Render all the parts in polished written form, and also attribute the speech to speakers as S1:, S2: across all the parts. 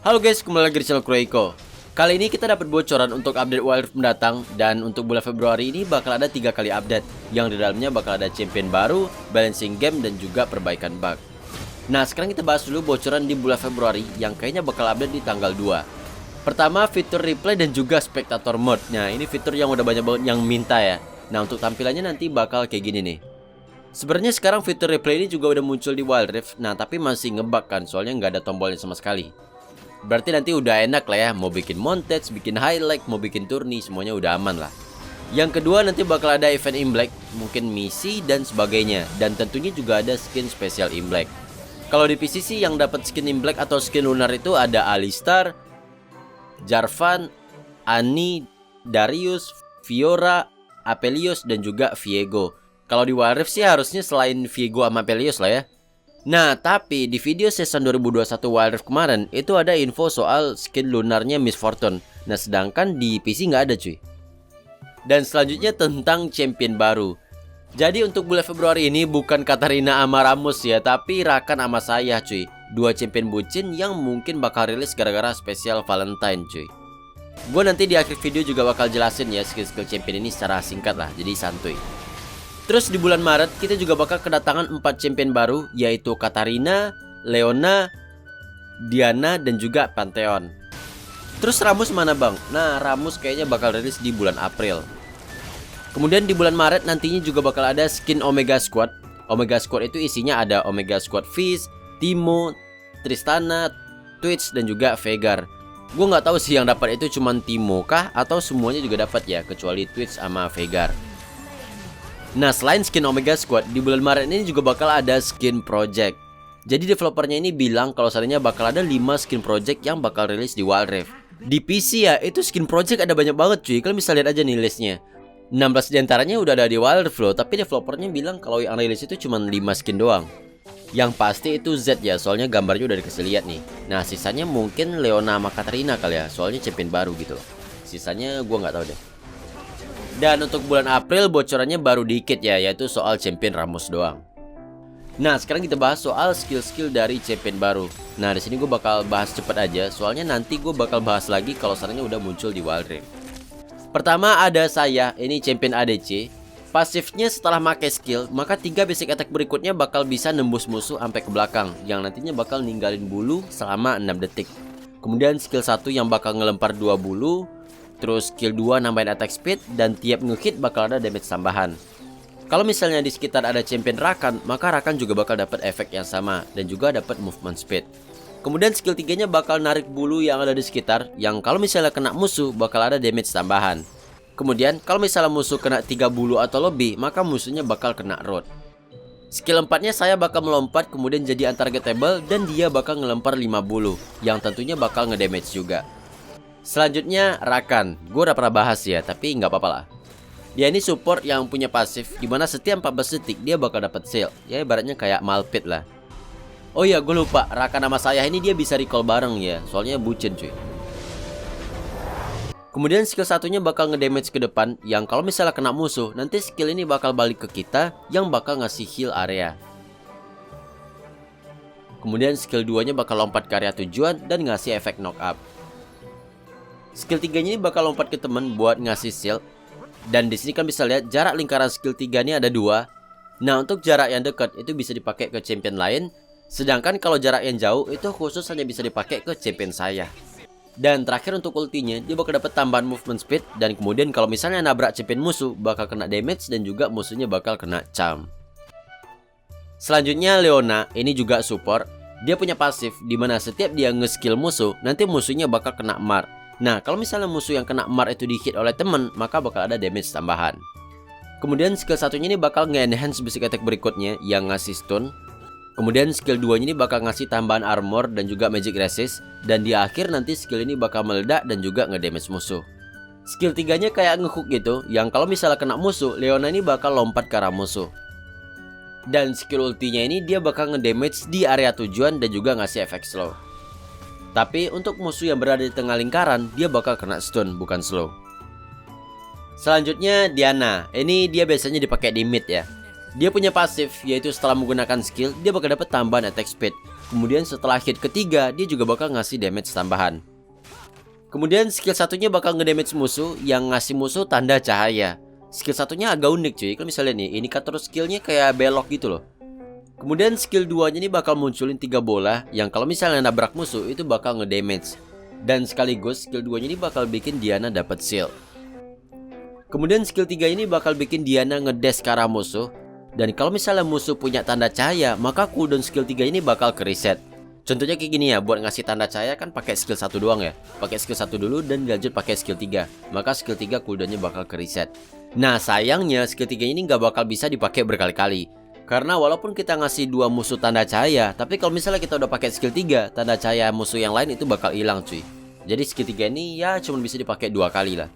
S1: Halo guys, kembali lagi di channel Kureiko. Kali ini kita dapat bocoran untuk update Wild Rift mendatang. Dan untuk bulan Februari ini bakal ada 3 kali update, yang di dalamnya bakal ada champion baru, balancing game, dan juga perbaikan bug. Nah, sekarang kita bahas dulu bocoran di bulan Februari yang kayaknya bakal update di tanggal 2. Pertama, fitur replay dan juga spectator mode. Nah, ini fitur yang udah banyak banget yang minta ya. Nah, untuk tampilannya nanti bakal kayak gini nih. Sebenarnya sekarang fitur replay ini juga udah muncul di Wild Rift. Nah, tapi masih ngebug kan, soalnya nggak ada tombolnya sama sekali. Berarti nanti udah enak lah ya, mau bikin montage, bikin highlight, mau bikin turni, semuanya udah aman lah. Yang kedua, nanti bakal ada event Imblek, mungkin misi dan sebagainya. Dan tentunya juga ada skin spesial Imblek. Kalau di PC sih yang dapat skin Imblek atau skin lunar itu ada Alistar, Jarvan, Annie, Darius, Fiora, Aphelios, dan juga Viego. Kalau di Wild Rift sih harusnya selain Viego sama Aphelios lah ya. Nah, tapi di video season 2021 Wild Rift kemarin itu ada info soal skin lunarnya Miss Fortune. Nah, sedangkan di PC nggak ada cuy. Dan selanjutnya tentang champion baru. Jadi untuk bulan Februari ini bukan Katarina sama Ramos ya, tapi Rakan sama saya cuy. Dua champion bucin yang mungkin bakal rilis gara-gara spesial Valentine cuy. Gue nanti di akhir video juga bakal jelasin ya skill-skill champion ini secara singkat lah, jadi santuy. Terus di bulan Maret kita juga bakal kedatangan 4 champion baru, yaitu Katarina, Leona, Diana, dan juga Pantheon. Terus Ramos mana bang? Nah, Ramos kayaknya bakal rilis di bulan April. Kemudian di bulan Maret nantinya juga bakal ada skin Omega Squad. Omega Squad itu isinya ada Omega Squad Fizz, Timo, Tristana, Twitch, dan juga Veigar. Gue nggak tahu sih yang dapat itu cuman Timo kah atau semuanya juga dapat ya, kecuali Twitch sama Veigar. Nah, selain skin Omega Squad, di bulan Maret ini juga bakal ada skin project. Jadi developernya ini bilang kalau seandainya bakal ada 5 skin project yang bakal rilis di Wild Rift. Di PC ya, itu skin project ada banyak banget cuy. Kalian bisa lihat aja nih listnya. 16 diantaranya udah ada di Wild Rift loh. Tapi developernya bilang kalau yang rilis itu cuma 5 skin doang. Yang pasti itu Z ya, soalnya gambarnya udah dikasih lihat nih. Nah, sisanya mungkin Leona sama Katarina kali ya, soalnya champion baru gitu. Sisanya gua nggak tahu deh. Dan untuk bulan April bocorannya baru dikit ya, yaitu soal champion Ramos doang. Nah, sekarang kita bahas soal skill-skill dari champion baru. Nah, di sini gue bakal bahas cepet aja, soalnya nanti gue bakal bahas lagi kalau seandainya udah muncul di Wild Rift. Pertama ada saya, ini champion ADC. Pasifnya setelah pakai skill, maka 3 basic attack berikutnya bakal bisa nembus musuh sampai ke belakang, yang nantinya bakal ninggalin bulu selama 6 detik. Kemudian skill 1 yang bakal ngelempar 2 bulu. Terus skill 2 nambahin attack speed, dan tiap nge-hit bakal ada damage tambahan. Kalau misalnya di sekitar ada champion Rakan, maka Rakan juga bakal dapat efek yang sama dan juga dapat movement speed. Kemudian skill 3-nya bakal narik bulu yang ada di sekitar, yang kalau misalnya kena musuh bakal ada damage tambahan. Kemudian kalau misalnya musuh kena 3 bulu atau lebih, maka musuhnya bakal kena road. Skill 4-nya saya bakal melompat kemudian jadi untargetable, dan dia bakal ngelempar 5 bulu, yang tentunya bakal ngedamage juga. Selanjutnya Rakan, gue udah pernah bahas ya, tapi nggak apa-apa lah. Dia ini support yang punya pasif, dimana setiap 14 detik dia bakal dapat shield. Ya ibaratnya kayak Malphite lah. Oh iya, gue lupa, Rakan sama saya ini dia bisa recall bareng ya, soalnya bucin cuy. Kemudian skill satunya bakal ngedamage ke depan, yang kalau misalnya kena musuh, nanti skill ini bakal balik ke kita, yang bakal ngasih heal area. Kemudian skill 2-nya bakal lompat ke area tujuan dan ngasih efek knock up. Skill 3-nya ini bakal lompat ke temen buat ngasih shield. Dan di sini kan bisa lihat jarak lingkaran skill 3 ini ada 2. Nah, untuk jarak yang dekat itu bisa dipakai ke champion lain, sedangkan kalau jarak yang jauh itu khusus hanya bisa dipakai ke champion saya. Dan terakhir untuk ultinya, dia bakal dapat tambahan movement speed, dan kemudian kalau misalnya nabrak champion musuh bakal kena damage dan juga musuhnya bakal kena charm. Selanjutnya Leona, ini juga support. Dia punya pasif dimana setiap dia nge-skill musuh, nanti musuhnya bakal kena mar. Nah, kalau misalnya musuh yang kena mar itu di-hit oleh temen, maka bakal ada damage tambahan. Kemudian skill satunya ini bakal nge-enhance basic attack berikutnya yang ngasih stun. Kemudian skill 2-nya ini bakal ngasih tambahan armor dan juga magic resist. Dan di akhir nanti skill ini bakal meledak dan juga nge-damage musuh. Skill 3-nya kayak nge-hook gitu, yang kalau misalnya kena musuh, Leona ini bakal lompat ke arah musuh. Dan skill ultinya ini dia bakal nge-damage di area tujuan dan juga ngasih efek slow. Tapi untuk musuh yang berada di tengah lingkaran, dia bakal kena stun, bukan slow. Selanjutnya Diana, ini dia biasanya dipakai di mid ya. Dia punya pasif, yaitu setelah menggunakan skill, dia bakal dapat tambahan attack speed. Kemudian setelah hit ketiga, dia juga bakal ngasih damage tambahan. Kemudian skill satunya bakal ngedamage musuh yang ngasih musuh tanda cahaya. Skill satunya agak unik cuy. Kalau misalnya nih, indikator skillnya kayak belok gitu loh. Kemudian skill 2-nya ini bakal munculin 3 bola yang kalau misalnya nabrak musuh itu bakal ngedamage. Dan sekaligus skill 2-nya ini bakal bikin Diana dapat shield. Kemudian skill 3 ini bakal bikin Diana ngedash ke arah musuh. Dan kalau misalnya musuh punya tanda cahaya, maka cooldown skill 3 ini bakal ke reset. Contohnya kayak gini ya, buat ngasih tanda cahaya kan pakai skill 1 doang ya. Pakai skill 1 dulu dan lanjut pakai skill 3. Maka skill 3 cooldownnya bakal ke reset. Nah sayangnya skill 3 ini nggak bakal bisa dipakai berkali-kali. Karena walaupun kita ngasih 2 musuh tanda cahaya, tapi kalau misalnya kita udah pakai skill 3, tanda cahaya musuh yang lain itu bakal hilang cuy. Jadi skill 3 ini ya cuma bisa dipakai 2 kali lah.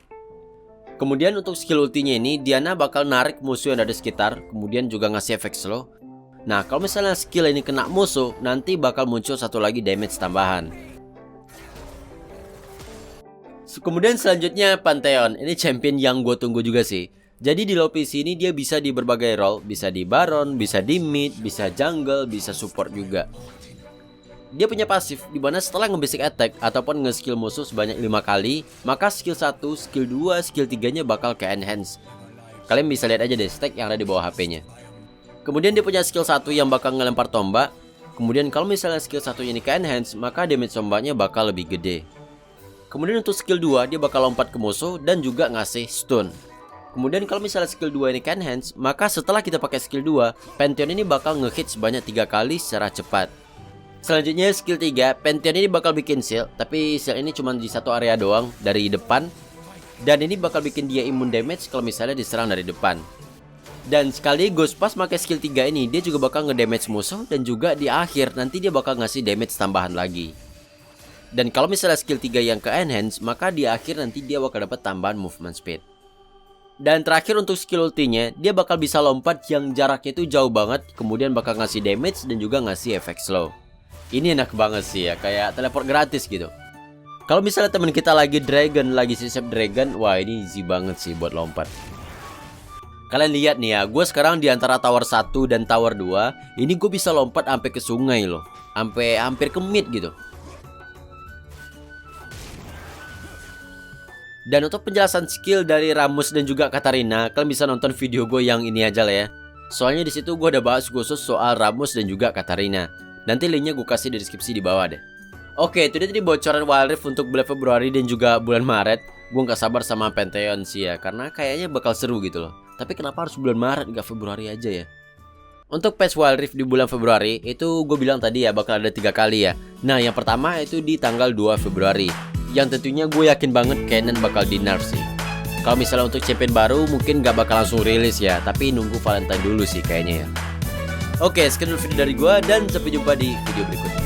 S1: Kemudian untuk skill ultinya ini, Diana bakal narik musuh yang ada di sekitar, kemudian juga ngasih efek slow. Nah, kalau misalnya skill ini kena musuh, nanti bakal muncul satu lagi damage tambahan. Kemudian selanjutnya Pantheon. Ini champion yang gue tunggu juga sih. Jadi di low PC ini dia bisa di berbagai role. Bisa di Baron, bisa di mid, bisa jungle, bisa support juga. Dia punya pasif, dimana setelah nge-basic attack ataupun nge-skill musuh sebanyak 5 kali, maka skill 1, skill 2, skill 3-nya bakal ke enhance. Kalian bisa lihat aja deh stack yang ada di bawah HP-nya. Kemudian dia punya skill 1 yang bakal ngelempar tombak. Kemudian kalau misalnya skill 1 ini ke enhance, maka damage tombaknya bakal lebih gede. Kemudian untuk skill 2 dia bakal lompat ke musuh dan juga ngasih stun. Kemudian kalau misalnya skill 2 ini ke enhance, maka setelah kita pakai skill 2, Pantheon ini bakal nge-hit sebanyak 3 kali secara cepat. Selanjutnya skill 3, Pantheon ini bakal bikin shield, tapi shield ini cuma di satu area doang dari depan. Dan ini bakal bikin dia imun damage kalau misalnya diserang dari depan. Dan sekaligus pas pakai skill 3 ini, dia juga bakal ngedamage musuh dan juga di akhir nanti dia bakal ngasih damage tambahan lagi. Dan kalau misalnya skill 3 yang ke enhance, maka di akhir nanti dia bakal dapat tambahan movement speed. Dan terakhir untuk skill ultinya, dia bakal bisa lompat yang jaraknya itu jauh banget, kemudian bakal ngasih damage dan juga ngasih efek slow. Ini enak banget sih ya, kayak teleport gratis gitu. Kalau misalnya teman kita lagi dragon, lagi siap dragon, wah ini easy banget sih buat lompat. Kalian lihat nih ya, gue sekarang di antara tower 1 dan tower 2, ini gue bisa lompat sampai ke sungai loh. Sampai hampir ke mid gitu. Dan untuk penjelasan skill dari Rammus dan juga Katarina, kalian bisa nonton video gue yang ini aja lah ya. Soalnya di situ gue udah bahas khusus soal Rammus dan juga Katarina. Nanti linknya gue kasih di deskripsi di bawah deh. Oke, itu dia tadi bocoran Wild Rift untuk bulan Februari dan juga bulan Maret. Gue gak sabar sama Pantheon sih ya, karena kayaknya bakal seru gitu loh. Tapi kenapa harus bulan Maret gak Februari aja ya? Untuk patch Wild Rift di bulan Februari, itu gue bilang tadi ya bakal ada 3 kali ya. Nah yang pertama itu di tanggal 2 Februari. Yang tentunya gue yakin banget Kennen bakal di nerf sih. Kalau misalnya untuk champion baru mungkin gak bakal langsung rilis ya, tapi nunggu Valentine dulu sih kayaknya ya. Oke, sekian dulu video dari gue dan sampai jumpa di video berikutnya.